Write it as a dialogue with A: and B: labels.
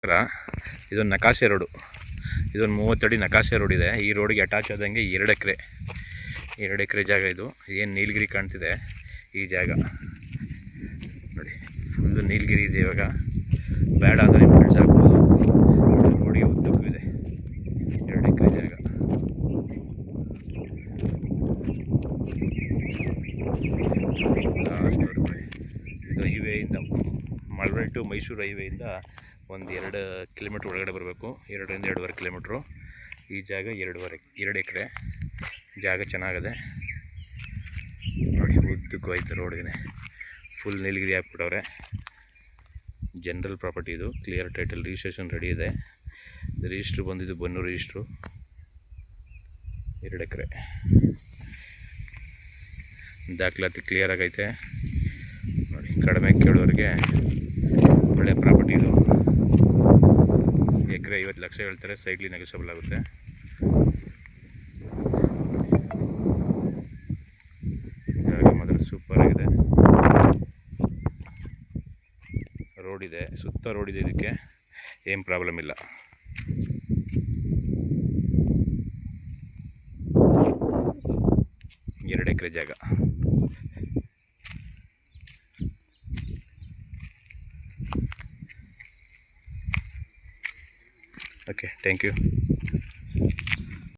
A: ಇದೊಂದು ನಕಾಶೆ ರೋಡು. ಇದೊಂದು 30 ಅಡಿ ನಕಾಶೆ ರೋಡ್ ಇದೆ. ಈ ರೋಡಿಗೆ ಅಟ್ಯಾಚ್ ಆದಂಗೆ 2 ಎಕರೆ ಜಾಗ. ಇದು ಏನು ನೀಲಗಿರಿ ಕಾಣ್ತಿದೆ ಈ ಜಾಗ ನೋಡಿ, ಫುಲ್ಲು ನೀಲಗಿರಿ ಇದೆ. ಇವಾಗ ಬೇಡ ಅಂದರೆ ಬೆಳೆಸಾಕ್ಬೋದು. ರೋಡಿಗೆ ಉದ್ದಕ್ಕೂ ಇದೆ 2 ಎಕರೆ ಜಾಗ. ಇದು ಹೈವೇಯಿಂದ ಮಳವಳ್ಳಿ ಟು ಮೈಸೂರು ಹೈವೇಯಿಂದ ಒಂದು 2 ಕಿಲೋಮೀಟ್ರ್ ಒಳಗಡೆ ಬರಬೇಕು. 2 ರಿಂದ 2.5 ಕಿಲೋಮೀಟ್ರು. ಈ ಜಾಗ 2 ಎಕರೆ ಜಾಗ ಚೆನ್ನಾಗಿದೆ ನೋಡಿ. ಉದ್ದಕ್ಕೂ ಆಯ್ತು ರೋಡ್ಗೆ, ಫುಲ್ ನೀಲಗಿರಿ ಹಾಕ್ಬಿಟ್ಟವ್ರೆ. ಜನರಲ್ ಪ್ರಾಪರ್ಟಿ ಇದು. ಕ್ಲಿಯರ್ ಟೈಟಲ್, ರಿಜಿಸ್ಟ್ರೇಷನ್ ರೆಡಿ ಇದೆ. ರಿಜಿಸ್ಟ್ರು ಬಂದಿದ್ದು ಬನ್ನೂರು ರಿಜಿಸ್ಟ್ರು. 2 ಎಕರೆ ದಾಖಲಾತಿ ಕ್ಲಿಯರ್ ಆಗೈತೆ ನೋಡಿ. ಕಡಿಮೆ ಕೇಳೋರಿಗೆ ಒಳ್ಳೆ ಪ್ರಾಪರ್ಟಿ ಇದು. ಎಕರೆ 50 ಲಕ್ಷ ಹೇಳ್ತಾರೆ. ಸೈಡ್ಲಿ ನೆಗೋಷಿಯಬಲ್ ಆಗುತ್ತೆ. ಜಾಗ ಮಾತ್ರ ಸೂಪರ್ ಆಗಿದೆ. ರೋಡ್ ಇದೆ, ಸುತ್ತ ರೋಡ್ ಇದೆ. ಇದಕ್ಕೆ ಏನು ಪ್ರಾಬ್ಲಮ್ ಇಲ್ಲ. ಎರಡು ಎಕರೆ ಜಾಗ. Okay, thank you.